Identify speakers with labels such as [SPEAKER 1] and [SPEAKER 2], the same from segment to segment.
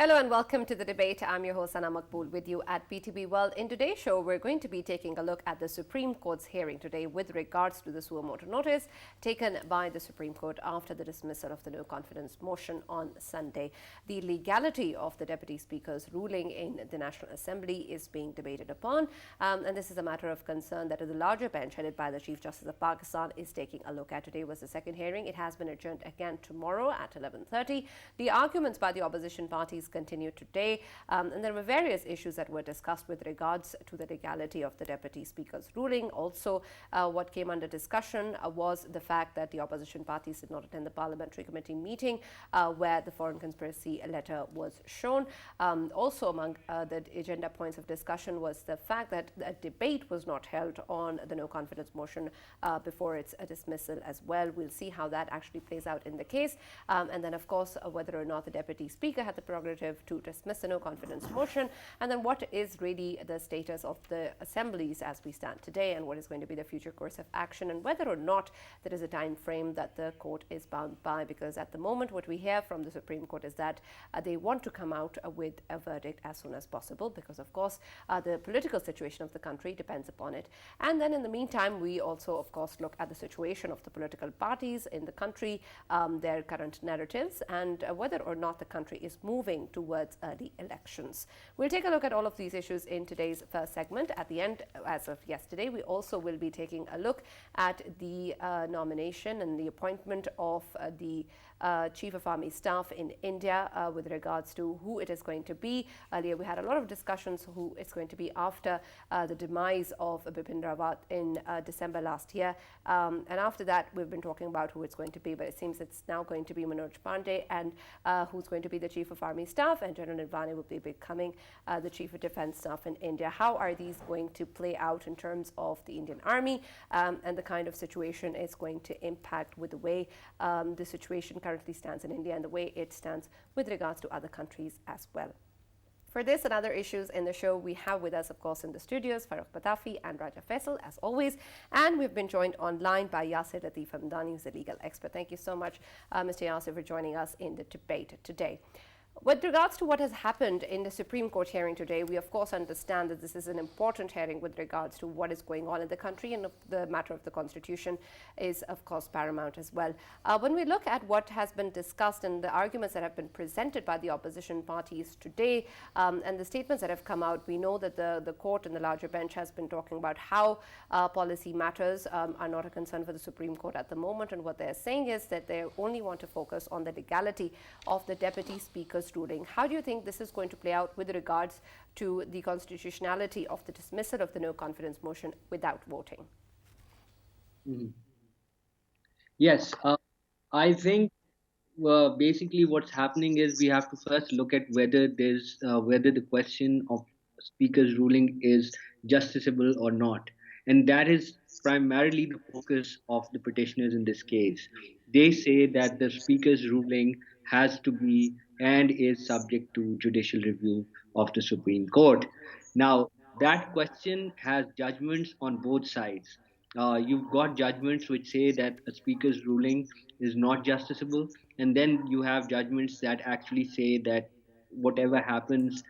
[SPEAKER 1] Hello and welcome to the debate. I'm your host, Maqbool, with you at PTV WORLD. In today's show, we're going to be taking a look at the Supreme Court's hearing today with regards to the suo motu notice taken by the Supreme Court after the dismissal of the no confidence motion on Sunday. The legality of the Deputy Speaker's ruling in the National Assembly is being debated upon, and this is a matter of concern that the larger bench headed by the Chief Justice of Pakistan is taking a look at. Today was the second hearing. It has been adjourned again tomorrow at 11:30. The arguments by the opposition parties continue today, and there were various issues that were discussed with regards to the legality of the Deputy Speaker's ruling. Also, what came under discussion was the fact that the opposition parties did not attend the parliamentary committee meeting where the foreign conspiracy letter was shown. Also among the agenda points of discussion was the fact that a debate was not held on the no confidence motion before its dismissal as well. We'll see how that actually plays out in the case, and then of course whether or not the Deputy Speaker had the prerogative to dismiss the no confidence motion, and then what is really the status of the assemblies as we stand today, and what is going to be the future course of action, and whether or not there is a time frame that the court is bound by, because at the moment what we hear from the Supreme Court is that they want to come out with a verdict as soon as possible, because of course the political situation of the country depends upon it. And then in the meantime, we also of course look at the situation of the political parties in the country, their current narratives, and whether or not the country is moving towards early elections. We'll take a look at all of these issues in today's first segment. At the end, as of yesterday, we also will be taking a look at the nomination and the appointment of the Chief of Army Staff in India with regards to who it is going to be. Earlier, we had a lot of discussions who it's going to be after the demise of Bipin Rawat in December last year. And after that, we've been talking about who it's going to be, but it seems it's now going to be Manoj Pandey, and who's going to be the Chief of Army Staff, and General Nirvani will be becoming the Chief of Defense Staff in India. How are these going to play out in terms of the Indian Army and the kind of situation it's going to impact with the way the situation currently stands in India and the way it stands with regards to other countries as well? For this and other issues in the show, we have with us, of course, in the studios, Farrukh Pitafi and Raja Faisal, as always. And we've been joined online by Yasir Latif Hamdani, who's a legal expert. Thank you so much, Mr. Yasir, for joining us in the debate today. With regards to what has happened in the Supreme Court hearing today, we of course understand that this is an important hearing with regards to what is going on in the country, and the matter of the Constitution is of course paramount as well. When we look at what has been discussed and the arguments that have been presented by the opposition parties today, and the statements that have come out, we know that the court and the larger bench has been talking about how policy matters are not a concern for the Supreme Court at the moment, and what they're saying is that they only want to focus on the legality of the Deputy Speaker's ruling. How do you think this is going to play out with regards to the constitutionality of the dismissal of the no confidence motion without voting?
[SPEAKER 2] Yes, I think basically what's happening is we have to first look at whether whether the question of speaker's ruling is justiciable or not, and that is primarily the focus of the petitioners in this case. They say that the speaker's ruling has to be and is subject to judicial review of the Supreme Court. Now, that question has judgments on both sides. You've got judgments which say that a speaker's ruling is not justiciable, and then you have judgments that actually say that whatever happens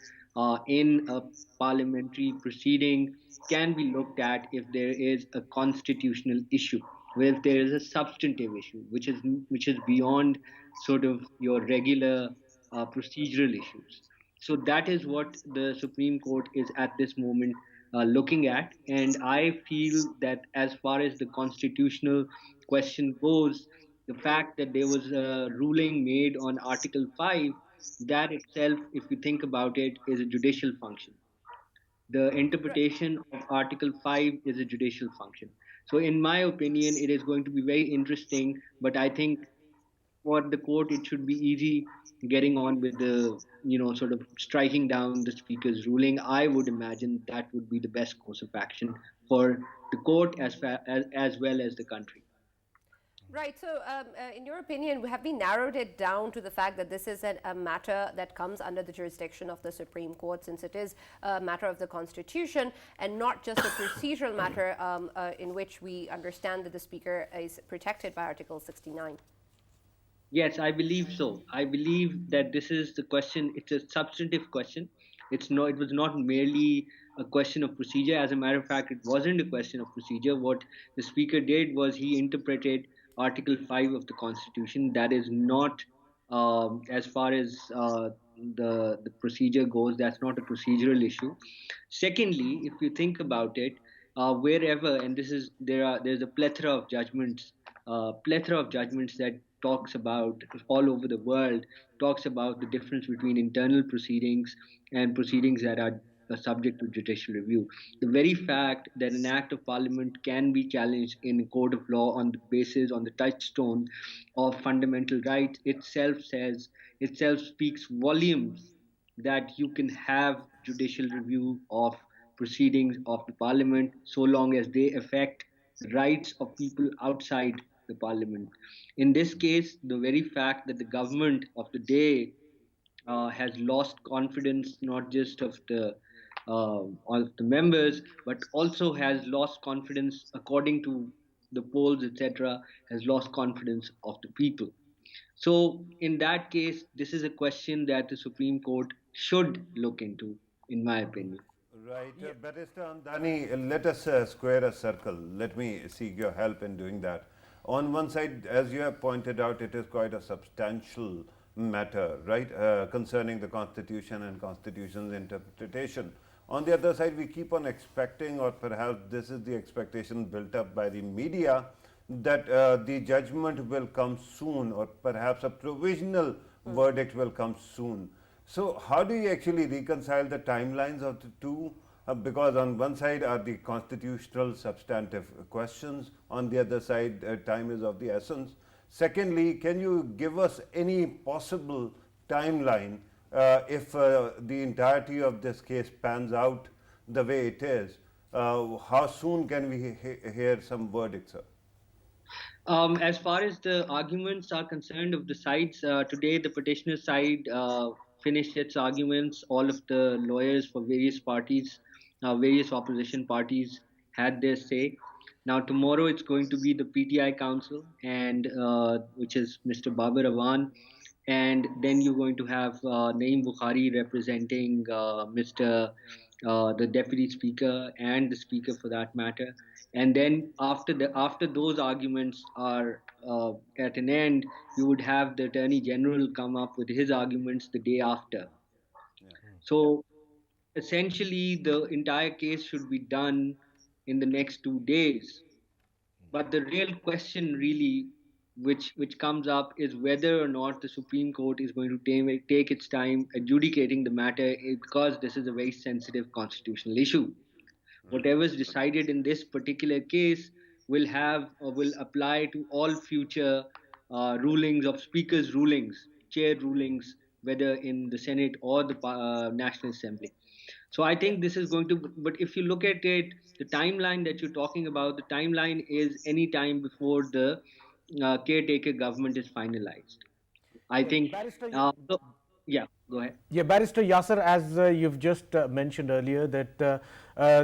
[SPEAKER 2] in a parliamentary proceeding can be looked at if there is a constitutional issue, where if there is a substantive issue which is beyond sort of your regular procedural issues. So that is what the Supreme Court is at this moment looking at. And I feel that as far as the constitutional question goes, the fact that there was a ruling made on Article 5, that itself, if you think about it, is a judicial function. The interpretation of Article 5 is a judicial function. So, in my opinion, it is going to be very interesting, but I think for the court, it should be easy getting on with the, sort of striking down the speaker's ruling. I would imagine that would be the best course of action for the court as well as the country.
[SPEAKER 1] Right. So, in your opinion, have we narrowed it down to the fact that this is a matter that comes under the jurisdiction of the Supreme Court, since it is a matter of the Constitution and not just a procedural matter in which we understand that the Speaker is protected by Article 69?
[SPEAKER 2] Yes, I believe so. I believe that this is the question. It's a substantive question. It's no. It was not merely a question of procedure. As a matter of fact, it wasn't a question of procedure. What the speaker did was he interpreted Article 5 of the Constitution. That is not, as far as the procedure goes. That's not a procedural issue. Secondly, if you think about it, wherever, and this is there's a plethora of judgments that talks about all over the world, talks about the difference between internal proceedings and proceedings that are subject to judicial review. The very fact that an act of parliament can be challenged in a court of law on the basis, on the touchstone of fundamental rights itself speaks volumes that you can have judicial review of proceedings of the parliament so long as they affect the rights of people outside the parliament. In this case, the very fact that the government of the day has lost confidence not just of the members, but also has lost confidence, according to the polls, etc., has lost confidence of the people. So, in that case, this is a question that the Supreme Court should look into, in my opinion.
[SPEAKER 3] Right. Barrister Andani, let us square a circle. Let me seek your help in doing that. On one side, as you have pointed out, it is quite a substantial matter, right, concerning the Constitution and Constitution's interpretation. On the other side, we keep on expecting, or perhaps this is the expectation built up by the media, that the judgment will come soon, or perhaps a provisional verdict will come soon. So, how do you actually reconcile the timelines of the two? Because on one side are the constitutional substantive questions, on the other side, time is of the essence. Secondly, can you give us any possible timeline if the entirety of this case pans out the way it is? How soon can we hear some verdicts, sir?
[SPEAKER 2] As far as the arguments are concerned of the sides, today the petitioner side finished its arguments. All of the lawyers for various parties, various opposition parties, had their say. Now tomorrow it's going to be the PTI Council, and which is Mr. Babar Awan, and then you're going to have Naeem Bukhari representing the Deputy Speaker and the Speaker for that matter. And then after those arguments are at an end, you would have the Attorney General come up with his arguments the day after. So essentially, the entire case should be done in the next 2 days. But the real question, really, which comes up, is whether or not the Supreme Court is going to take its time adjudicating the matter, because this is a very sensitive constitutional issue. Whatever is decided in this particular case will have or will apply to all future rulings of speakers' rulings, chair rulings, whether in the Senate or the National Assembly. So I think this is going to, but if you look at it, the timeline that you're talking about, the timeline is any time before the caretaker government is finalized. I
[SPEAKER 4] Yeah,
[SPEAKER 2] think,
[SPEAKER 4] barrister.
[SPEAKER 2] so, yeah, go ahead.
[SPEAKER 4] Yeah, Barrister Yasser, as you've just mentioned earlier, that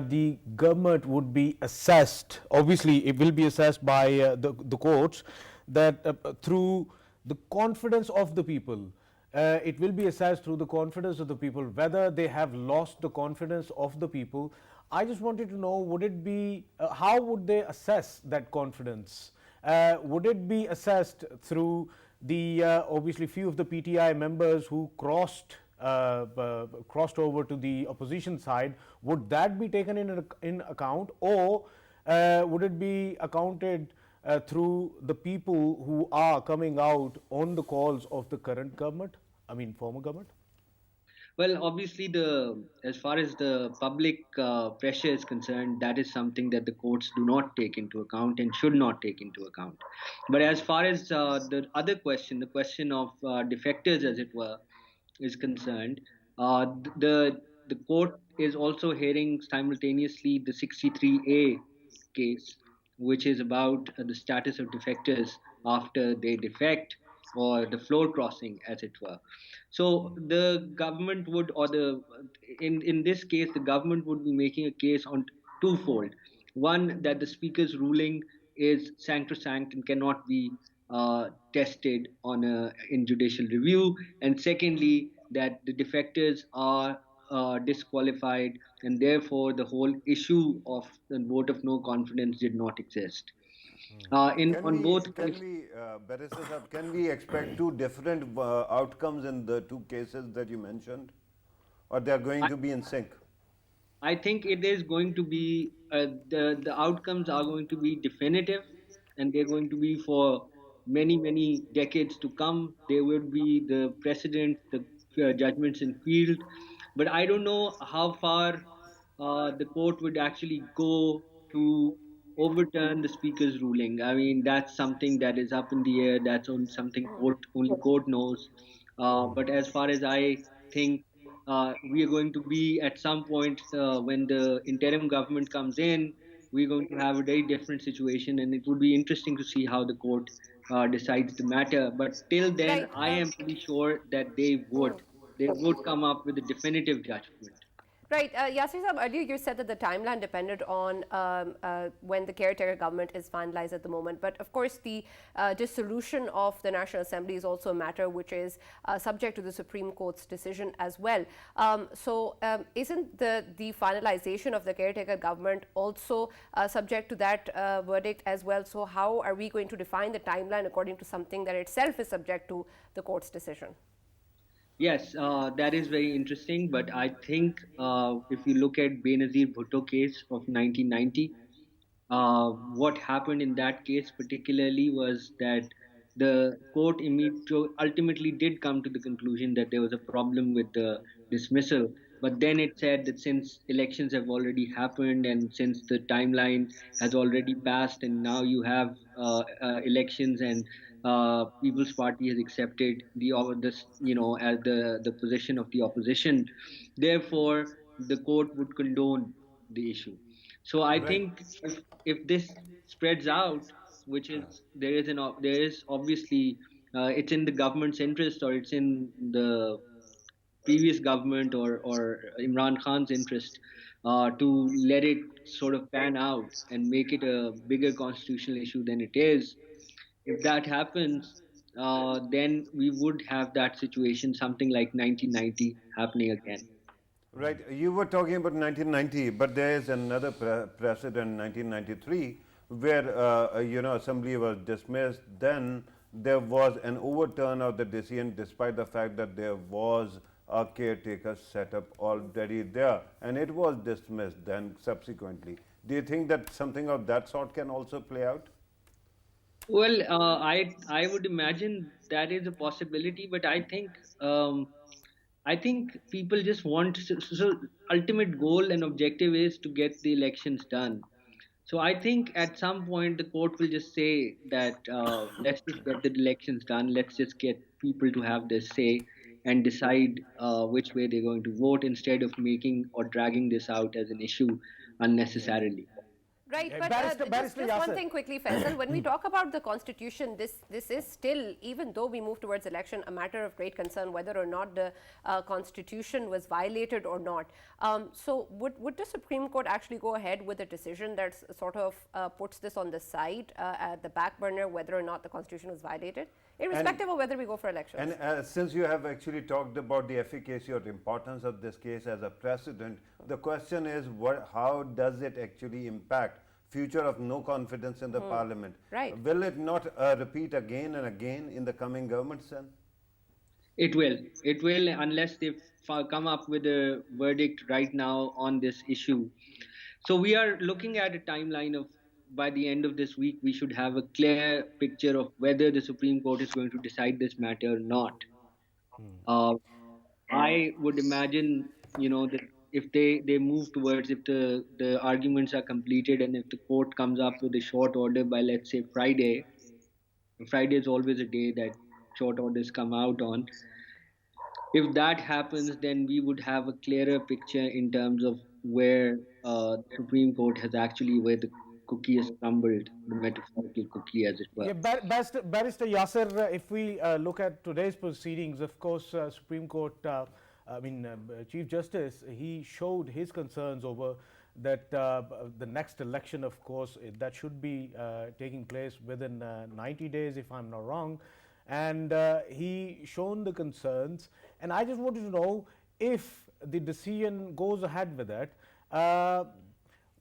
[SPEAKER 4] the government would be assessed, obviously it will be assessed by the courts, that through the confidence of the people, it will be assessed through the confidence of the people, whether they have lost the confidence of the people. I just wanted to know, would it be, how would they assess that confidence? Would it be assessed through the obviously few of the PTI members who crossed over to the opposition side? Would that be taken in account, or would it be accounted through the people who are coming out on the calls of the current government, I mean former government?
[SPEAKER 2] Well, obviously, the as far as the public pressure is concerned, that is something that the courts do not take into account and should not take into account. But as far as the other question, the question of defectors, as it were, is concerned, the court is also hearing simultaneously the 63A case, which is about the status of defectors after they defect, or the floor crossing, as it were. So the government would, or the in this case, the government would be making a case on twofold. One, that the speaker's ruling is sacrosanct and cannot be tested in judicial review, and secondly, that the defectors are disqualified, and therefore the whole issue of the vote of no confidence did not exist. In
[SPEAKER 3] Can
[SPEAKER 2] on
[SPEAKER 3] we,
[SPEAKER 2] both
[SPEAKER 3] can
[SPEAKER 2] cases,
[SPEAKER 3] we, Barrister Saab, can we expect two different outcomes in the two cases that you mentioned? Or they are going to be in sync?
[SPEAKER 2] I think it is going to be the outcomes are going to be definitive, and they're going to be for many decades to come. There will be the precedents, the judgments in field, but I don't know how far the court would actually go to overturn the speaker's ruling. I mean, that's something that is up in the air. That's on something court only court knows. But as far as I think, we are going to be at some point when the interim government comes in, we're going to have a very different situation, and it would be interesting to see how the court decides the matter. But till then,
[SPEAKER 1] Right.
[SPEAKER 2] I am pretty sure that they would come up with a definitive judgment.
[SPEAKER 1] Right. Yasir Saab, earlier you said that the timeline depended on when the caretaker government is finalized at the moment. But of course, the dissolution of the National Assembly is also a matter which is subject to the Supreme Court's decision as well. Isn't the finalization of the caretaker government also subject to that verdict as well? So how are we going to define the timeline according to something that itself is subject to the court's decision?
[SPEAKER 2] Yes, that is very interesting. But I think if you look at Benazir Bhutto case of 1990, what happened in that case particularly was that the court ultimately did come to the conclusion that there was a problem with the dismissal. But then it said that since elections have already happened, and since the timeline has already passed, and now you have elections, and People's Party has accepted this, as the position of the opposition, therefore the court would condone the issue. So I
[SPEAKER 3] Right.
[SPEAKER 2] think if this spreads out, which is there is obviously it's in the government's interest, or it's in the previous government, or Imran Khan's interest, to let it sort of pan out and make it a bigger constitutional issue than it is. If that happens, then we would have that situation, something like 1990, happening again.
[SPEAKER 3] Right. You were talking about 1990, but there is another precedent, 1993, where assembly was dismissed. Then there was an overturn of the decision, despite the fact that there was a caretaker set up already there, and it was dismissed then subsequently. Do you think that something of that sort can also play out?
[SPEAKER 2] Well, I would imagine that is a possibility, but I think people just want ultimate goal and objective is to get the elections done. So I think at some point the court will just say that let's just get the elections done. Let's just get people to have their say and decide which way they're going to vote, instead of making or dragging this out as an issue unnecessarily.
[SPEAKER 1] Right, but
[SPEAKER 4] Barrister
[SPEAKER 1] just one
[SPEAKER 4] Yasser.
[SPEAKER 1] thing quickly, Faisal. When we talk about the constitution, this is still, even though we move towards election, a matter of great concern whether or not the constitution was violated or not. So would the Supreme Court actually go ahead with a decision that sort of puts this on the side, at the back burner, whether or not the constitution was violated, irrespective of whether we go for elections?
[SPEAKER 3] And since you have actually talked about the efficacy or the importance of this case as a precedent, the question is how does it actually impact future of no confidence in the parliament?
[SPEAKER 1] Right.
[SPEAKER 3] Will it not repeat again and again in the coming governments then?
[SPEAKER 2] It will. It will, unless they come up with a verdict right now on this issue. So we are looking at a timeline of, by the end of this week, we should have a clear picture of whether the Supreme Court is going to decide this matter or not. Uh, I would imagine, that if they move towards, if the arguments are completed, and if the court comes up with a short order by, let's say, Friday. Friday is always a day that short orders come out on. If that happens, then we would have a clearer picture in terms of where the Supreme Court has actually, where the cookie is crumbled, the metaphorical cookie, as it were.
[SPEAKER 4] Yeah, Barrister Yasser, if we look at today's proceedings, of course, Supreme Court, Chief Justice, he showed his concerns over that the next election, of course, that should be taking place within 90 days, if I'm not wrong. And he shown the concerns. And I just wanted to know if the decision goes ahead with it.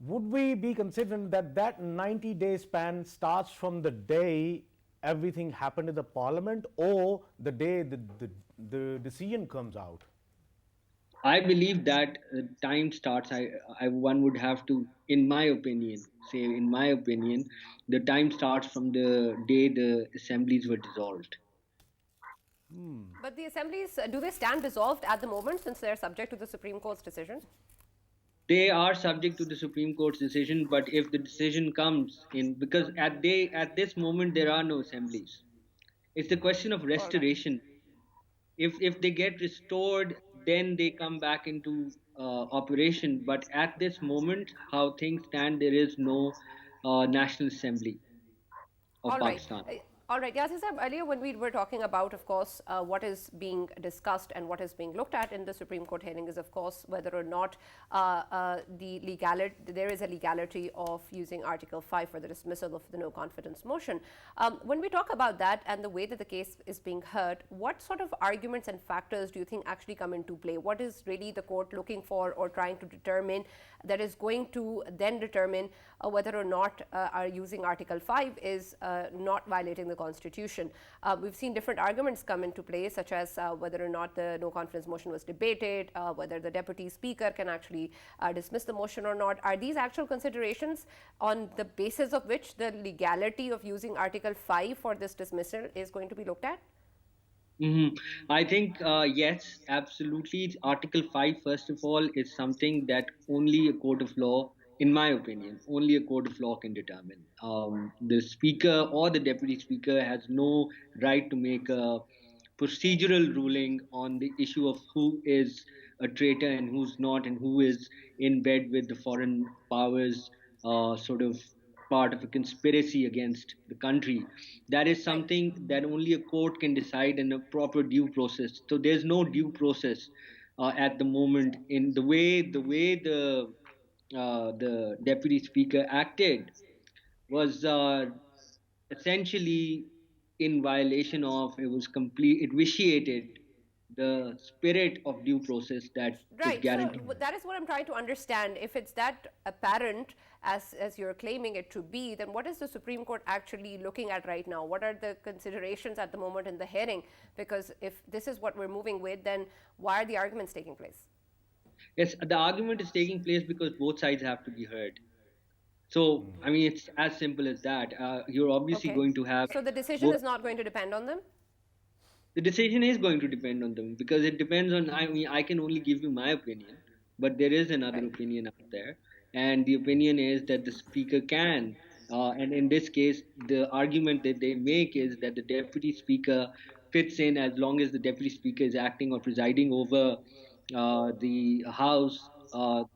[SPEAKER 4] Would we be considering that that 90-day span starts from the day everything happened in the parliament, or the day the decision comes out?
[SPEAKER 2] I believe that time starts. One would have to, in my opinion, say, in my opinion, the time starts from the day the assemblies were dissolved.
[SPEAKER 1] But the assemblies, do they stand dissolved at the moment since they're subject to the Supreme Court's decision?
[SPEAKER 2] They are subject to the Supreme Court's decision, but if the decision comes in, because at this moment there are no assemblies. It's the question of
[SPEAKER 1] All right.
[SPEAKER 2] restoration. If they get restored, then they come back into operation. But at this moment, how things stand, there is no National Assembly of
[SPEAKER 1] All right.
[SPEAKER 2] Pakistan.
[SPEAKER 1] All right. Yasir Sahib, earlier when we were talking about, of course, what is being discussed and what is being looked at in the Supreme Court hearing is, of course, whether or not there is a legality of using Article 5 for the dismissal of the no confidence motion. When we talk about that and the way that the case is being heard, what sort of arguments and factors do you think actually come into play? What is really the court looking for or trying to determine that is going to then determine whether or not using Article 5 is not violating the Constitution? We've seen different arguments come into play, such as whether or not the no confidence motion was debated, whether the deputy speaker can actually dismiss the motion or not. Are these actual considerations on the basis of which the legality of using Article 5 for this dismissal is going to be looked at?
[SPEAKER 2] I think, yes, absolutely. Article 5, first of all, is something that only a court of law, in my opinion, only a court of law can determine. The speaker or the deputy speaker has no right to make a procedural ruling on the issue of who is a traitor and who's not, and who is in bed with the foreign powers, sort of part of a conspiracy against the country. That is
[SPEAKER 1] Right.
[SPEAKER 2] something that only a court can decide in a proper due process. So there's no due process at the moment in the deputy speaker acted was essentially in violation of, it vitiated the spirit of due process that is
[SPEAKER 1] Right. So
[SPEAKER 2] guaranteed.
[SPEAKER 1] that is what I'm trying to understand. If it's that apparent as you're claiming it to be, then what is the Supreme Court actually looking at right now? What are the considerations at the moment in the hearing? Because if this is what we're moving with, then why are the arguments taking place?
[SPEAKER 2] Yes, the argument is taking place because both sides have to be heard. So, I mean, it's as simple as that. You're obviously
[SPEAKER 1] Okay.
[SPEAKER 2] going to have
[SPEAKER 1] So the decision
[SPEAKER 2] both.
[SPEAKER 1] is not going to depend on them?
[SPEAKER 2] The decision is going to depend on them, because it depends on, I mean, I can only give you my opinion, but there is another
[SPEAKER 1] Right.
[SPEAKER 2] opinion out there. And the opinion is that the speaker can, and in this case, the argument that they make is that the deputy speaker fits in as long as the deputy speaker is acting or presiding over the house.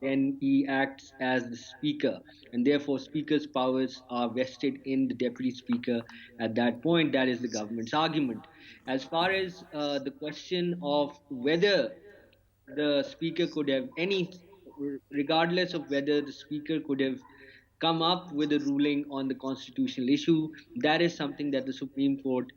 [SPEAKER 2] Then he acts as the speaker, and therefore speaker's powers are vested in the deputy speaker. At that point, that is the government's argument. As far as the question of whether the speaker could have regardless of whether the speaker could have come up with a ruling on the constitutional issue, that is something that the Supreme Court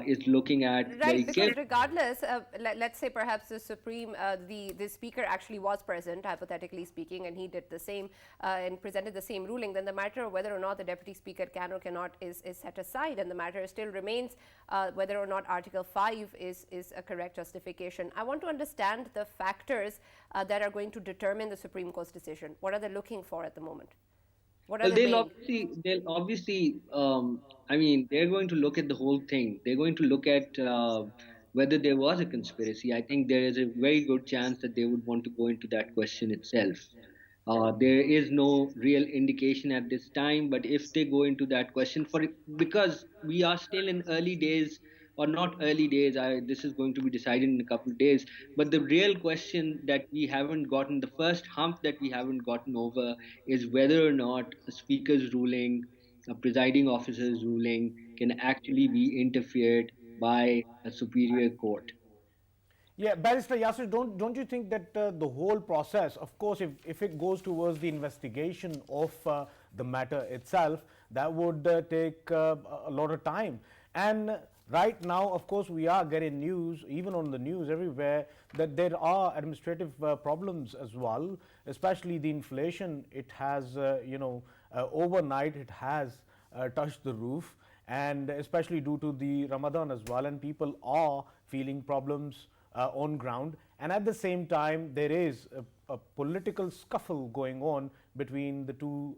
[SPEAKER 2] is looking at very
[SPEAKER 1] Right, because
[SPEAKER 2] carefully.
[SPEAKER 1] regardless, let's say perhaps the Supreme, the speaker actually was present, hypothetically speaking, and he did the same and presented the same ruling, then the matter of whether or not the deputy speaker can or cannot is set aside, and the matter still remains whether or not Article 5 is a correct justification. I want to understand the factors that are going to determine the Supreme Court's decision. What are they looking for at the moment? What are
[SPEAKER 2] Well,
[SPEAKER 1] they weighing?
[SPEAKER 2] they'll obviously, I mean, they're going to look at the whole thing. They're going to look at whether there was a conspiracy. I think there is a very good chance that they would want to go into that question itself. There is no real indication at this time, but if they go into that question, because we are still in early days, or not early days, this is going to be decided in a couple of days. But the real question that we haven't gotten, the first hump that we haven't gotten over, is whether or not a speaker's ruling, a presiding officer's ruling, can actually be interfered by a superior court.
[SPEAKER 4] Yeah, Barrister Yasir, don't you think that the whole process, of course, if it goes towards the investigation of the matter itself, that would take a lot of time. And right now, of course, we are getting news, even on the news everywhere, that there are administrative problems as well, especially the inflation. It has, overnight, it has touched the roof, and especially due to the Ramadan as well, and people are feeling problems on ground. And at the same time, there is a political scuffle going on between the two,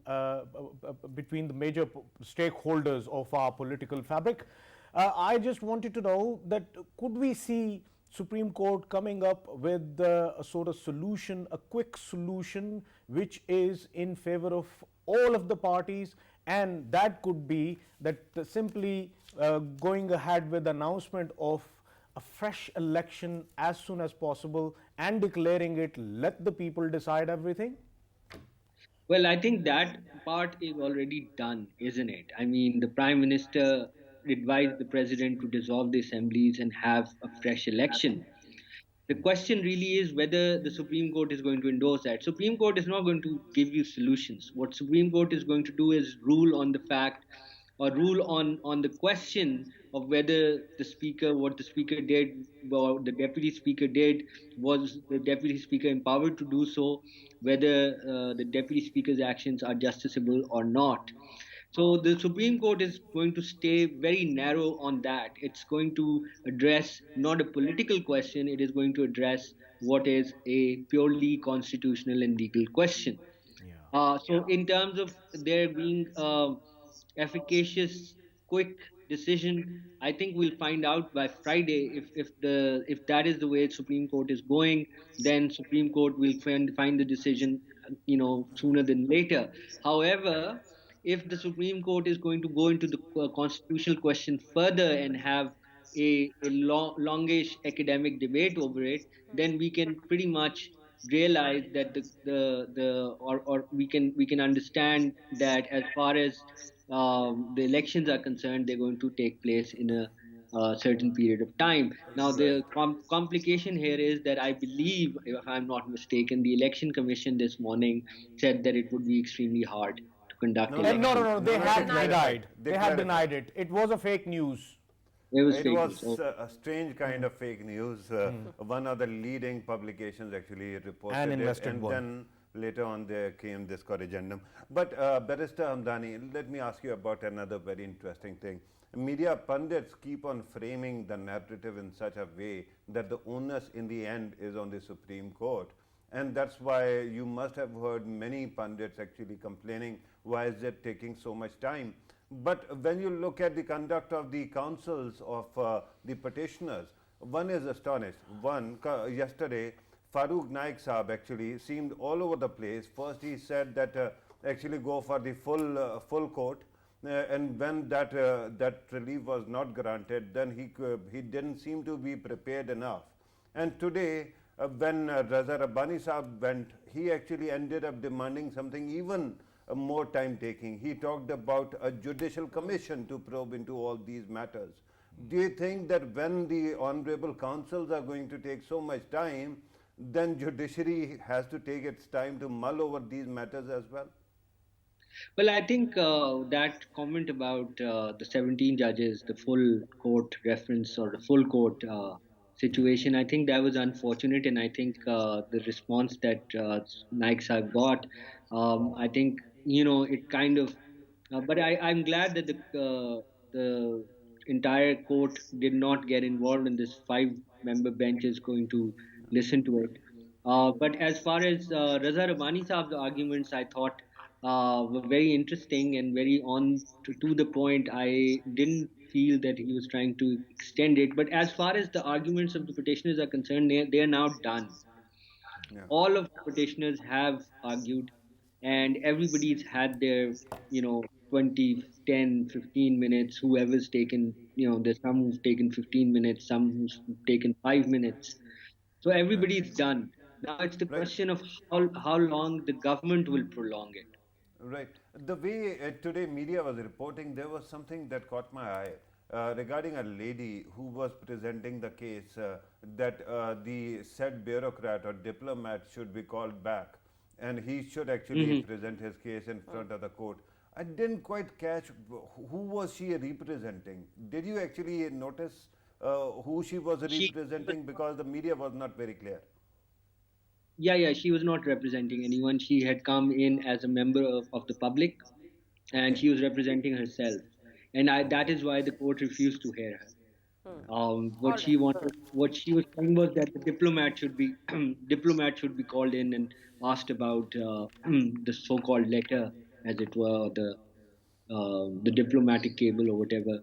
[SPEAKER 4] between the major stakeholders of our political fabric. I just wanted to know that could we see Supreme Court coming up with a sort of solution, a quick solution, which is in favor of all of the parties, and that could be that simply going ahead with the announcement of a fresh election as soon as possible and declaring it, let the people decide everything?
[SPEAKER 2] Well, I think that part is already done, isn't it? I mean, the Prime Minister advised the President to dissolve the assemblies and have a fresh election. The question really is whether the Supreme Court is going to endorse that. Supreme Court is not going to give you solutions. What Supreme Court is going to do is rule on the fact, or rule on the question of whether the speaker, what the speaker did, or the deputy speaker did, was the deputy speaker empowered to do so, whether the deputy speaker's actions are justiciable or not. So the Supreme Court is going to stay very narrow on that. It's going to address not a political question, it is going to address what is a purely constitutional and legal question.
[SPEAKER 4] Yeah.
[SPEAKER 2] So, in terms of there being efficacious, quick decision, I think we'll find out by Friday if that is the way Supreme Court is going. Then Supreme Court will find the decision, sooner than later. However, if the Supreme Court is going to go into the constitutional question further and have a longish academic debate over it, then we can pretty much realize that or we can understand that as far as the elections are concerned, they're going to take place in a certain period of time. Now,
[SPEAKER 3] Right.
[SPEAKER 2] the complication here is that I believe, if I'm not mistaken, the Election Commission this morning said that it would be extremely hard to conduct
[SPEAKER 3] No, no,
[SPEAKER 4] No, no,
[SPEAKER 2] elections.
[SPEAKER 4] no, they
[SPEAKER 3] no,
[SPEAKER 4] had
[SPEAKER 1] denied
[SPEAKER 4] denied. They had
[SPEAKER 3] clarified.
[SPEAKER 4] denied it. It was a fake news.
[SPEAKER 2] It was
[SPEAKER 3] It
[SPEAKER 2] fake news.
[SPEAKER 3] was a strange kind of fake news. One of the leading publications actually reported
[SPEAKER 4] An
[SPEAKER 3] it,
[SPEAKER 4] invested
[SPEAKER 3] and
[SPEAKER 4] one.
[SPEAKER 3] then later on there came this corrigendum. But Barrister Hamdani, let me ask you about another very interesting thing. Media pundits keep on framing the narrative in such a way that the onus in the end is on the Supreme Court. And that's why you must have heard many pundits actually complaining, why is it taking so much time? But when you look at the conduct of the counsels of the petitioners, one is astonished. Yesterday, Farrukh Naik Saab actually seemed all over the place. First, he said that actually go for the full court, and when that relief was not granted, then he didn't seem to be prepared enough. And today, when Raza Rabbani Saab went, he actually ended up demanding something even more time taking. He talked about a judicial commission to probe into all these matters. Do you think that when the honorable councils are going to take so much time, then judiciary has to take its time to mull over these matters as well?
[SPEAKER 2] Well, I think that comment about the 17 judges, the full court reference or the full court situation, I think that was unfortunate. And I think the response that Naik Saab got, I think, it kind of, but I'm glad that the entire court did not get involved in this five-member bench is going to listen to it. But as far as Raza Rabbani Saab's arguments, I thought were very interesting and very on to the point. I didn't feel that he was trying to extend it. But as far as the arguments of the petitioners are concerned, they are now done.
[SPEAKER 3] Yeah.
[SPEAKER 2] All of the petitioners have argued, and everybody's had their, 20, 10, 15 minutes. Whoever's taken, there's some who've taken 15 minutes, some who've taken 5 minutes. So everybody's done. Now it's the
[SPEAKER 3] Right.
[SPEAKER 2] question of how long the government will prolong it.
[SPEAKER 3] Right. The way today media was reporting, there was something that caught my eye. regarding a lady who was presenting the case that the said bureaucrat or diplomat should be called back and he should actually present his case in front of the court. I didn't quite catch who was she representing. Did you actually notice who she was representing, because the media was not very clear?
[SPEAKER 2] Yeah, she was not representing anyone. She had come in as a member of the public, and
[SPEAKER 3] Okay.
[SPEAKER 2] she was representing herself. And that
[SPEAKER 3] Okay.
[SPEAKER 2] is why the court refused to hear her.
[SPEAKER 1] All
[SPEAKER 2] What
[SPEAKER 1] right.
[SPEAKER 2] she wanted, what she was saying was that the diplomat should be diplomat should be called in and asked about the so-called letter, as it were, the diplomatic cable or whatever.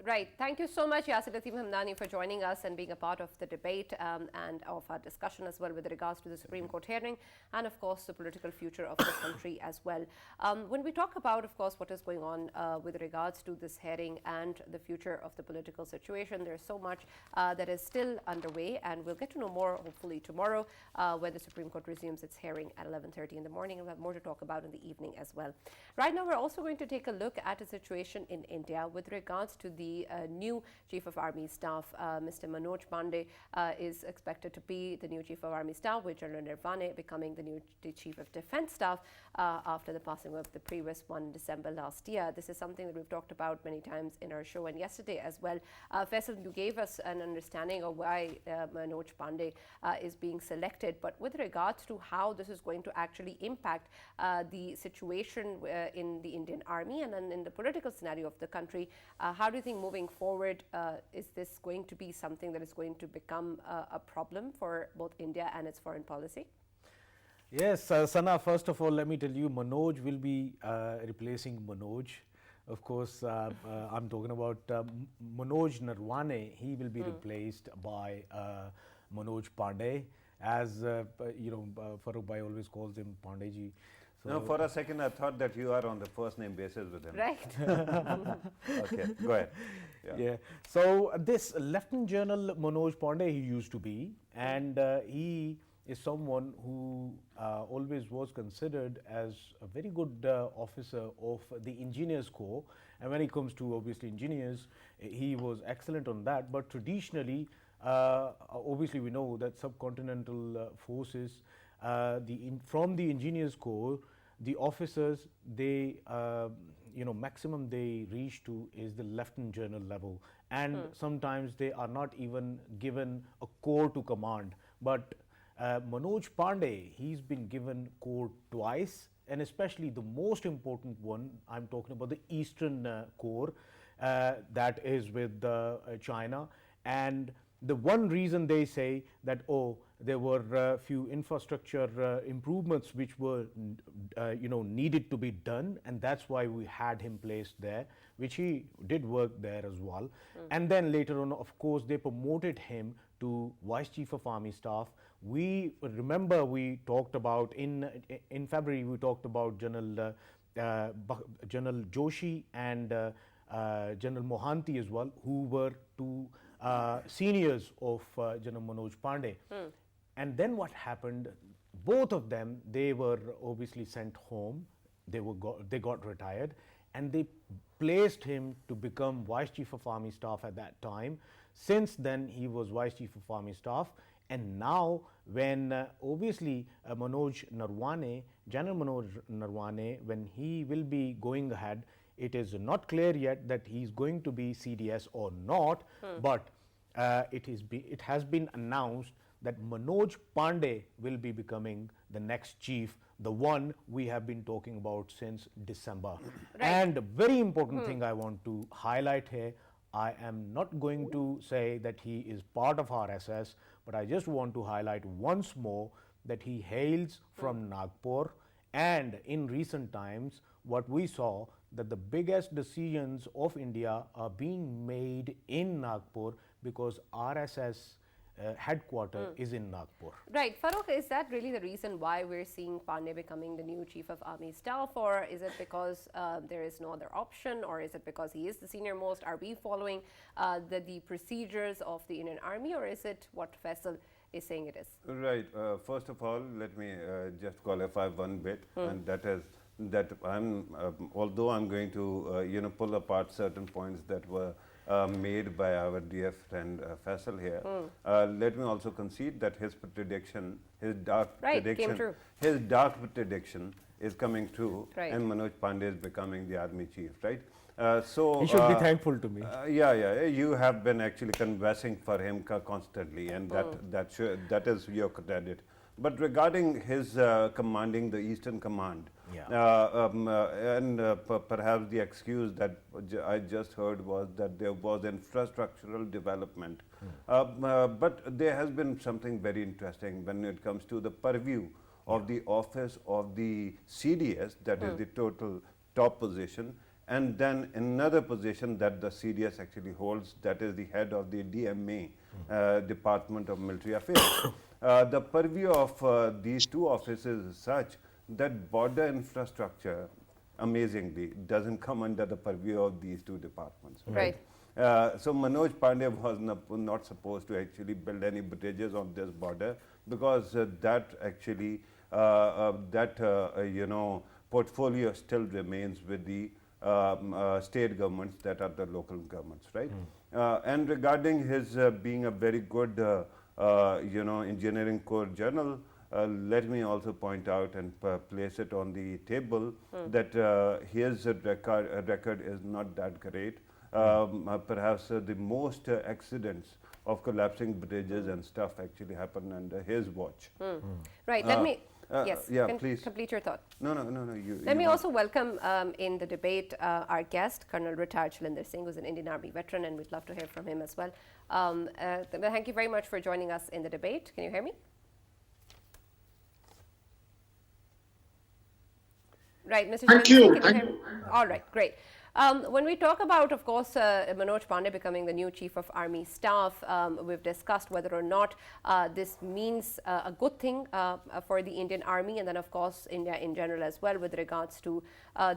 [SPEAKER 1] Right. Thank you so much, Yasir Latif Hamdani, for joining us and being a part of the debate and of our discussion as well with regards to the Supreme Court hearing and, of course, the political future of the country as well. When we talk about, of course, what is going on with regards to this hearing and the future of the political situation, there's so much that is still underway, and we'll get to know more hopefully tomorrow when the Supreme Court resumes its hearing at 11:30 in the morning, and we'll have more to talk about in the evening as well. Right now, we're also going to take a look at a situation in India with regards to the new Chief of Army Staff. Mr. Manoj Pandey is expected to be the new Chief of Army Staff, with General Nirvane becoming the new Chief of Defence Staff after the passing of the previous one in December last year. This is something that we've talked about many times in our show and yesterday as well. Faisal, you gave us an understanding of why Manoj Pandey is being selected, but with regards to how this is going to actually impact the situation in the Indian Army and then in the political scenario of the country, how do you think moving forward, is this going to be something that is going to become a problem for both India and its foreign policy?
[SPEAKER 4] Yes, Sana, first of all, let me tell you, Manoj will be replacing Manoj. Of course, I'm talking about Manoj Narwane. He will be replaced by Manoj Pandey, as Farrukh Bhai always calls him Pandey. So
[SPEAKER 3] No, for a second I thought that you are on the first name basis with him.
[SPEAKER 1] Right.
[SPEAKER 3] Okay, go ahead.
[SPEAKER 4] yeah. So this Lieutenant General Manoj Pandey he used to be, and he is someone who always was considered as a very good officer of the Engineers Corps. And when it comes to obviously engineers, he was excellent on that. But traditionally, obviously we know that subcontinental forces, from the Engineers Corps, the officers, they maximum they reach to is the Lieutenant General level, and sometimes they are not even given a corps to command. But Manoj Pandey, he's been given corps twice, and especially the most important one, I'm talking about the Eastern Corps, that is with China. And the one reason they say that, oh, there were a few infrastructure improvements which were needed to be done, and that's why we had him placed there, which he did work there as well. And then later on, of course, they promoted him to Vice Chief of Army Staff. We remember we talked about in February, we talked about General Joshi and General Mohanty as well, who were two seniors of General Manoj Pandey. And then what happened, both of them, they were obviously sent home, they got retired, and they placed him to become Vice Chief of Army Staff at that time. Since then, he was Vice Chief of Army Staff. And now, when obviously Manoj Narwane, General Manoj Narwane, when he will be going ahead, it is not clear yet that he's going to be CDS or not, but it has been announced that Manoj Pandey will be becoming the next chief, the one we have been talking about since December.
[SPEAKER 1] Right.
[SPEAKER 4] And a very important thing I want to highlight here, I am not going to say that he is part of RSS, but I just want to highlight once more that he hails from Nagpur. And in recent times, what we saw, that the biggest decisions of India are being made in Nagpur, because RSS headquarter is in Nagpur.
[SPEAKER 1] Right. Farrukh, is that really the reason why we're seeing Pandey becoming the new Chief of Army Staff, or is it because there is no other option, or is it because he is the senior most? Are we following the procedures of the Indian Army, or is it what Faisal is saying it is?
[SPEAKER 3] Right. First of all, let me just qualify one bit, and that is that although I'm going to pull apart certain points that were made by our dear friend Faisal here. Let me also concede that his prediction, his dark
[SPEAKER 1] Right, came
[SPEAKER 3] prediction,
[SPEAKER 1] true.
[SPEAKER 3] his dark prediction is coming true,
[SPEAKER 1] Right.
[SPEAKER 3] and Manoj Pandey is becoming the army chief, right?
[SPEAKER 4] He should be thankful to me.
[SPEAKER 3] Yeah. You have been actually conversing for him constantly, and that is your credit. But regarding his commanding the Eastern Command, perhaps the excuse that I just heard was that there was infrastructural development. But there has been something very interesting when it comes to the purview of the office of the CDS, that is the total top position, and then another position that the CDS actually holds, that is the head of the DMA, Department of Military Affairs. The purview of these two offices is such that border infrastructure, amazingly, doesn't come under the purview of these two departments.
[SPEAKER 1] Right.
[SPEAKER 3] So Manoj Pandey was not supposed to actually build any bridges on this border, because that actually, portfolio still remains with the state governments that are the local governments, right? And regarding his being a very good, engineering corps general, let me also point out and place it on the table that his record is not that great. Perhaps the most accidents of collapsing bridges and stuff actually happened under his watch.
[SPEAKER 1] Right. Let me. Yes.
[SPEAKER 3] Yeah, please.
[SPEAKER 1] Complete your thought.
[SPEAKER 3] No.
[SPEAKER 1] Let me also welcome in the debate our guest, Colonel Retired Shalinder Singh, who's an Indian Army veteran, and we'd love to hear from him as well. Thank you very much for joining us in the debate. Can you hear me? Right, Mr.
[SPEAKER 5] Thank
[SPEAKER 1] Shalinder
[SPEAKER 5] you.
[SPEAKER 1] Singh, can you hear me? All right, great. When we talk about, of course, Manoj Pandey becoming the new Chief of Army Staff, we've discussed whether or not this means a good thing for the Indian Army, and then, of course, India in general as well, with regards to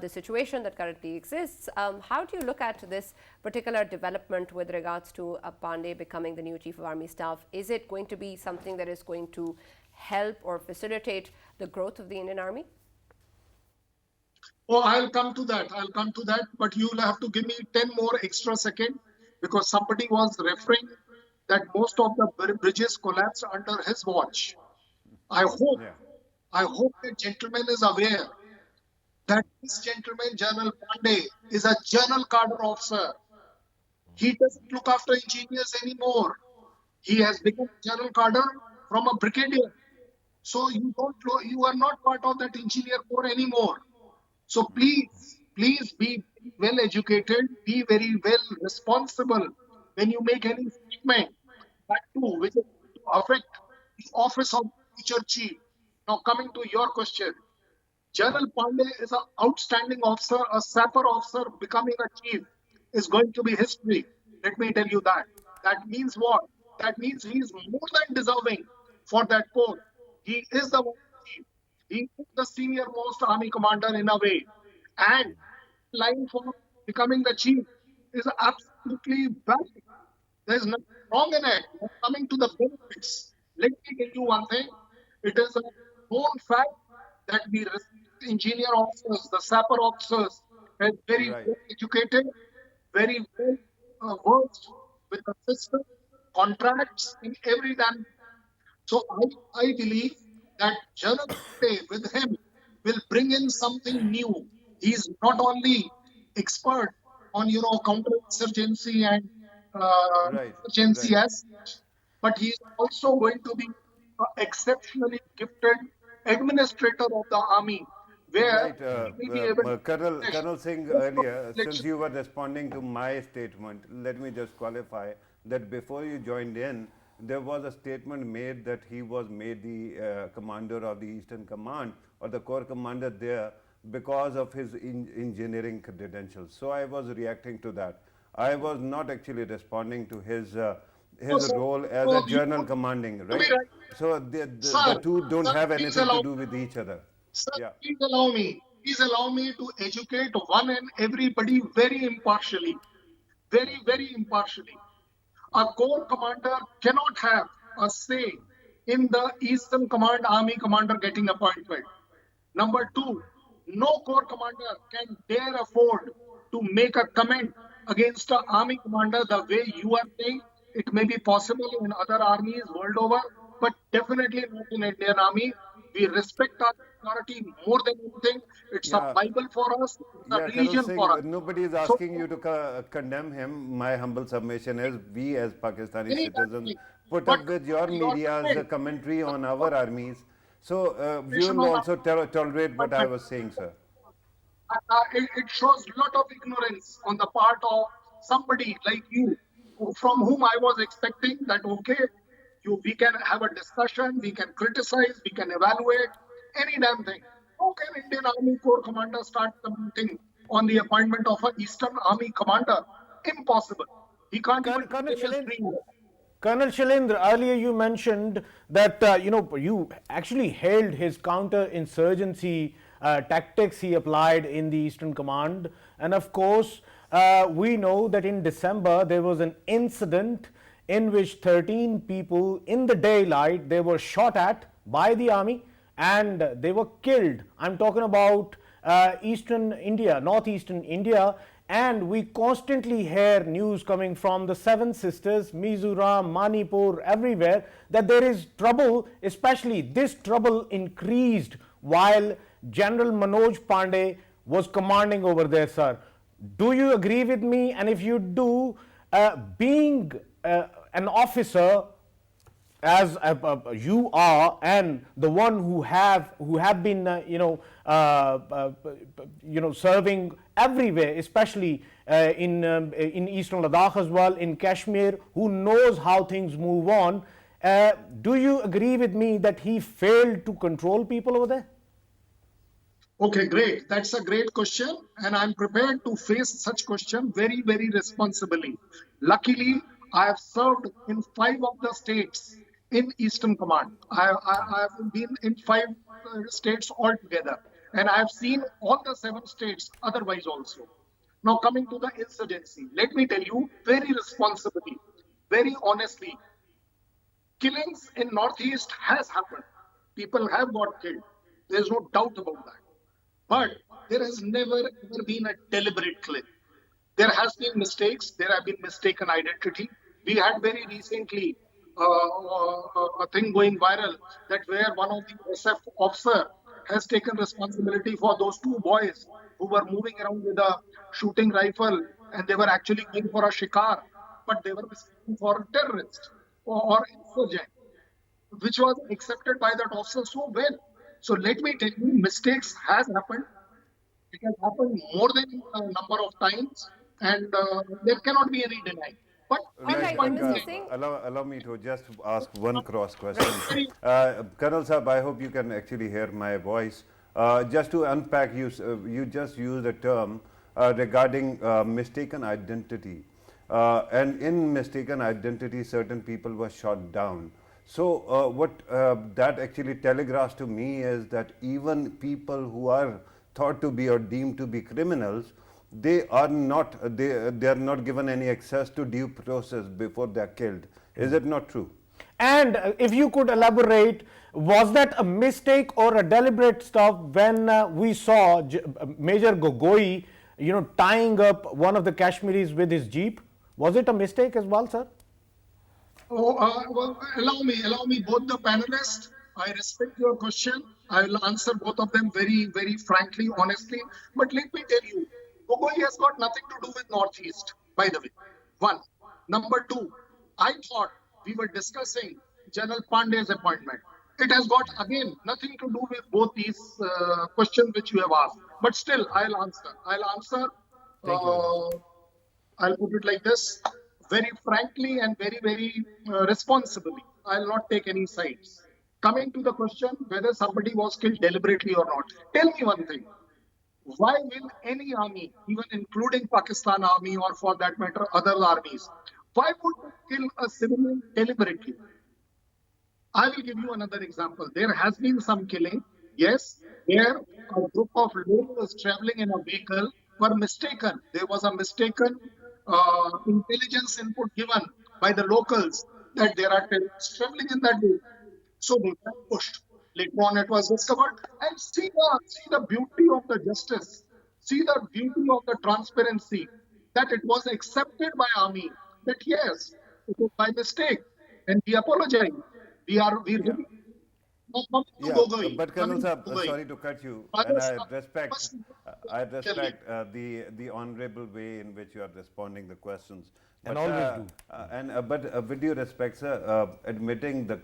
[SPEAKER 1] the situation that currently exists. How do you look at this particular development with regards to Pandey becoming the new Chief of Army Staff? Is it going to be something that is going to help or facilitate the growth of the Indian Army?
[SPEAKER 5] Oh, I'll come to that. But you'll have to give me 10 more extra seconds, because somebody was referring that most of the bridges collapsed under his watch. I hope that gentleman is aware that this gentleman, General Pandey, is a general cadre officer. He doesn't look after engineers anymore. He has become general cadre from a brigadier. So you are not part of that engineer corps anymore. So please be well educated, be very well responsible when you make any statement, that too, which is to affect the office of future chief. Now coming to your question, General Pandey is an outstanding officer, a sapper officer. Becoming a chief is going to be history. Let me tell you that. That means what? That means he is more than deserving for that post. He is the chief. He is the senior most army commander in a way. And line for becoming the chief is absolutely valid. There's nothing wrong in it. But coming to the benefits, let me tell you one thing. It is a known fact that we respect engineer officers, the sapper officers, are very well educated, very well versed with the system, contracts, in every damn. So I believe that General Pandey with him will bring in something new. He's not only expert on counterinsurgency and insurgency as such, but he's also going to be an exceptionally gifted administrator of the army, where he will be able
[SPEAKER 3] Colonel Singh, earlier, since you were responding to my statement, let me just qualify that before you joined in, there was a statement made that he was made the commander of the Eastern Command, or the corps commander there, because of his engineering credentials. So I was reacting to that. I was not actually responding to his role as a general commanding, right? So the two don't have anything to do with each other.
[SPEAKER 5] Sir, please allow me to educate one and everybody very impartially. Very, very impartially. A corps commander cannot have a say in the Eastern Command Army commander getting appointment. Number two, no corps commander can dare afford to make a comment against an army commander the way you are saying. It may be possible in other armies world over, but definitely not in Indian Army. We respect our authority more than anything. It's a
[SPEAKER 3] Yeah.
[SPEAKER 5] Bible for us. It's a
[SPEAKER 3] Yeah, Karol
[SPEAKER 5] religion for
[SPEAKER 3] Singh,
[SPEAKER 5] us.
[SPEAKER 3] nobody is
[SPEAKER 5] So
[SPEAKER 3] asking you to condemn him. My humble submission is we as Pakistani
[SPEAKER 5] any bad
[SPEAKER 3] citizens
[SPEAKER 5] thing,
[SPEAKER 3] put
[SPEAKER 5] but
[SPEAKER 3] up with your
[SPEAKER 5] your
[SPEAKER 3] media's
[SPEAKER 5] friend,
[SPEAKER 3] commentary on our armies. So we
[SPEAKER 5] mission
[SPEAKER 3] will
[SPEAKER 5] on
[SPEAKER 3] also tolerate what I
[SPEAKER 5] our
[SPEAKER 3] was saying, sir.
[SPEAKER 5] it shows a lot of ignorance on the part of somebody like you, from whom I was expecting that, okay, we can have a discussion, we can criticize, we can evaluate any damn thing. How can Indian Army Corps commander start commenting on the appointment of an Eastern Army commander? Impossible. He can't even do
[SPEAKER 4] Colonel
[SPEAKER 5] it in his
[SPEAKER 4] Shilendra,
[SPEAKER 5] dream.
[SPEAKER 4] Colonel Shilendra, earlier you mentioned that you actually hailed his counter-insurgency tactics he applied in the Eastern Command, and of course we know that in December there was an incident in which 13 people in the daylight they were shot at by the army and they were killed. I'm talking about Eastern India, northeastern India, and we constantly hear news coming from the Seven Sisters, Mizoram, Manipur, everywhere, that there is trouble, especially this trouble increased while General Manoj Pandey was commanding over there, sir. Do you agree with me? And if you do, being an officer as you are, and the one who have been serving everywhere, especially in Eastern Ladakh as well, in Kashmir, who knows how things move on. Do you agree with me that he failed to control people over there?
[SPEAKER 5] Okay, great. That's a great question, and I'm prepared to face such question very, very responsibly. Luckily, I have served in 5 of the states in Eastern Command. I have been in 5 states altogether, and I have seen all the 7 states otherwise also. Now, coming to the insurgency, let me tell you very responsibly, very honestly, killings in Northeast has happened. People have got killed. There's no doubt about that. But there has never ever been a deliberate killing. There has been mistakes. There have been mistaken identity. We had very recently a thing going viral that where one of the SF officer has taken responsibility for those 2 boys who were moving around with a shooting rifle, and they were actually going for a shikar, but they were mistaken for a terrorist or insurgent, which was accepted by that officer so well. So let me tell you, mistakes has happened. It has happened more than a number of times, and there cannot be any denying. But
[SPEAKER 1] All
[SPEAKER 5] I'm
[SPEAKER 3] Right.
[SPEAKER 1] right,
[SPEAKER 5] going to
[SPEAKER 1] Mr.
[SPEAKER 5] make
[SPEAKER 1] Singh.
[SPEAKER 3] Allow me to just ask one cross question.
[SPEAKER 5] very
[SPEAKER 3] Colonel Saab, I hope you can actually hear my voice. Just to unpack, you just used a term regarding mistaken identity. And in mistaken identity, certain people were shot down. So what that actually telegraphs to me is that even people who are thought to be or deemed to be criminals, they are not given any access to due process before they are killed. Is it not true?
[SPEAKER 4] And if you could elaborate, was that a mistake or a deliberate stuff when we saw Major Gogoi, tying up one of the Kashmiris with his jeep? Was it a mistake as well, sir?
[SPEAKER 5] well, allow me, both the panelists. I respect your question. I will answer both of them very, very frankly, honestly. But let me tell you, Gogoi has got nothing to do with Northeast, by the way. One. Number two, I thought we were discussing General Pandey's appointment. It has got, again, nothing to do with both these questions which you have asked. But still, I'll answer.
[SPEAKER 4] Thank you very much, sir.
[SPEAKER 5] Uh, I'll put it like this, very frankly and very, very responsibly. I'll not take any sides. Coming to the question whether somebody was killed deliberately or not, tell me one thing. Why will any army, even including Pakistan army or for that matter other armies, why would they kill a civilian deliberately? I will give you another example. There has been some killing. Yes, where a group of locals traveling in a vehicle were mistaken. There was a mistaken intelligence input given by the locals that there are terrorists traveling in that vehicle. So they were pushed. Later on, it was discovered. And see the beauty of the justice. See the beauty of the transparency. that it was accepted by army that yes, it was by mistake, and we apologize. We
[SPEAKER 3] Yeah.
[SPEAKER 5] really. Now coming to
[SPEAKER 3] Yeah,
[SPEAKER 5] Gogoi,
[SPEAKER 3] but Colonel
[SPEAKER 5] coming to
[SPEAKER 3] Saab,
[SPEAKER 5] Gogoi.
[SPEAKER 3] sorry to cut you, and I
[SPEAKER 5] Rajasthan,
[SPEAKER 3] respect,
[SPEAKER 5] first,
[SPEAKER 3] I
[SPEAKER 5] clearly.
[SPEAKER 3] respect the honourable way in which you are responding the questions.
[SPEAKER 4] And
[SPEAKER 3] But
[SPEAKER 4] always do.
[SPEAKER 3] with due respect, sir, admitting the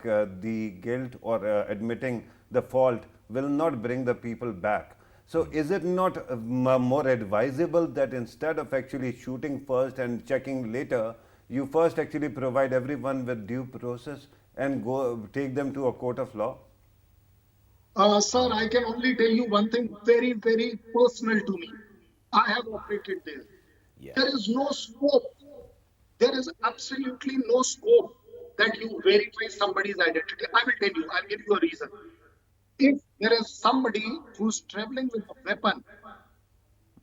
[SPEAKER 3] guilt or admitting the fault will not bring the people back. So is it not more advisable that instead of actually shooting first and checking later, you first actually provide everyone with due process and go take them to a court of law?
[SPEAKER 5] Sir, I can only tell you one thing very, very personal to me. I have operated there.
[SPEAKER 4] Yeah.
[SPEAKER 5] There is no scope. There is absolutely no scope that you verify somebody's identity. I will tell you, I'll give you a reason. If there is somebody who's traveling with a weapon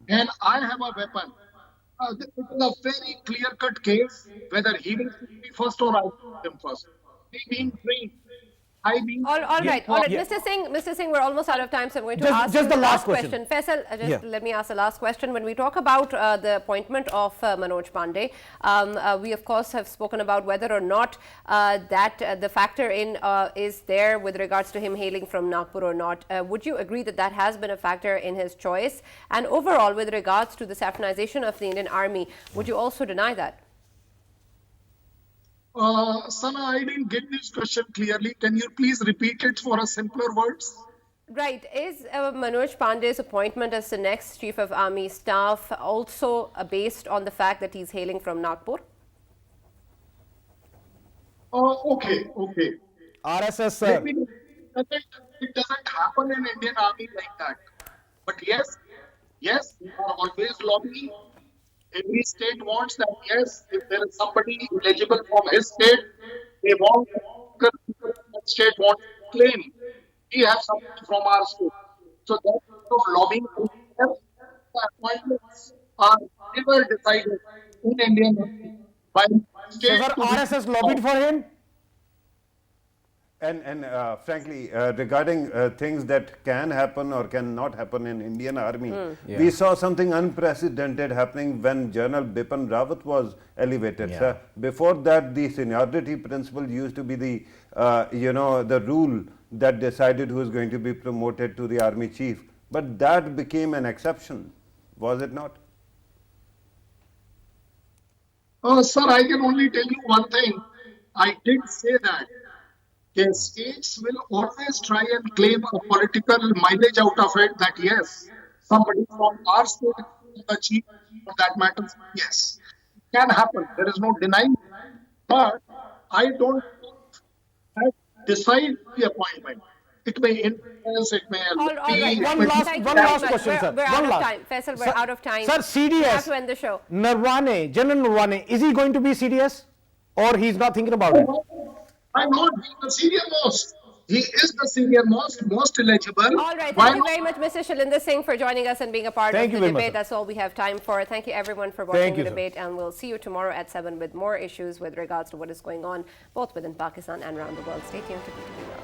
[SPEAKER 5] and I have a weapon, it is a very clear-cut case whether he will shoot me first or I will shoot him first. I being trained, I being
[SPEAKER 1] All
[SPEAKER 4] Yeah,
[SPEAKER 1] right, all right.
[SPEAKER 4] yeah.
[SPEAKER 1] Mr. Singh, we're almost out of time, so I'm going to
[SPEAKER 4] Just-
[SPEAKER 1] ask
[SPEAKER 4] just
[SPEAKER 1] you
[SPEAKER 4] the
[SPEAKER 1] the
[SPEAKER 4] last
[SPEAKER 1] last question. Faisal,
[SPEAKER 4] Yeah.
[SPEAKER 1] let me ask the last question. When we talk about the appointment of Manoj Pandey, we of course have spoken about whether or not that the factor in is there with regards to him hailing from Nagpur or not. Would you agree that that has been a factor in his choice? And overall, with regards to the saffronization of the Indian Army, would you also deny that?
[SPEAKER 5] Sana, I didn't get this question clearly. Can you please repeat it for a simpler words?
[SPEAKER 1] Right. Is Manoj Pandey's appointment as the next Chief of Army Staff also based on the fact that he's hailing from Nagpur?
[SPEAKER 5] Okay.
[SPEAKER 4] RSS,
[SPEAKER 5] Let
[SPEAKER 4] sir.
[SPEAKER 5] me. It doesn't happen in Indian Army like that. But yes, we are always lobbying. Every state wants that. Yes, if there is somebody eligible from his state, they want people in that state want to claim. We have somebody from our state. So that kind of lobbying is there. The appointments are never decided in Indian Army by
[SPEAKER 4] So,
[SPEAKER 5] state
[SPEAKER 4] sir,
[SPEAKER 5] to the
[SPEAKER 4] RSS lobbied for him?
[SPEAKER 3] And frankly, regarding things that can happen or cannot happen in Indian Army,
[SPEAKER 4] Yeah.
[SPEAKER 3] we saw something unprecedented happening when General Bipin Rawat was elevated.
[SPEAKER 4] Yeah.
[SPEAKER 3] Sir. Before that, the seniority principle used to be the, the rule that decided who is going to be promoted to the Army Chief. But that became an exception, was it not?
[SPEAKER 5] Sir, I can only tell you one thing. I did say that. Okay, states will always try and claim a political mileage out of it that yes, somebody from our state is the chief for that matter. Yes, it can happen. There is no denying. But I don't think that decide the appointment. It may influence, it may
[SPEAKER 1] All right.
[SPEAKER 5] be,
[SPEAKER 4] One
[SPEAKER 5] it may
[SPEAKER 4] last-
[SPEAKER 1] Thank you
[SPEAKER 4] one
[SPEAKER 1] very
[SPEAKER 4] last
[SPEAKER 1] much.
[SPEAKER 4] question, sir.
[SPEAKER 1] We're
[SPEAKER 4] One
[SPEAKER 1] out of
[SPEAKER 4] last.
[SPEAKER 1] time. Faisal, we're
[SPEAKER 4] Sir-
[SPEAKER 1] out of time.
[SPEAKER 4] Sir,
[SPEAKER 1] We have
[SPEAKER 4] CDS.
[SPEAKER 1] to end the show.
[SPEAKER 4] Narwane, General Narwane, is he going to be CDS? Or he's not thinking about it?
[SPEAKER 5] I'm not being the senior most. He is the senior most eligible.
[SPEAKER 1] All right.
[SPEAKER 5] Why
[SPEAKER 1] Thank you
[SPEAKER 5] not?
[SPEAKER 1] very much, Mr. Shalinder Singh, for joining us and being a part
[SPEAKER 4] Thank
[SPEAKER 1] of
[SPEAKER 4] you
[SPEAKER 1] the
[SPEAKER 4] very much,
[SPEAKER 1] debate.
[SPEAKER 4] sir.
[SPEAKER 1] That's all we have time for. Thank you, everyone, for watching
[SPEAKER 4] Thank
[SPEAKER 1] the
[SPEAKER 4] you, sir.
[SPEAKER 1] debate. And we'll see you tomorrow at 7 with more issues with regards to what is going on both within Pakistan and around the world. Stay tuned to PTV World.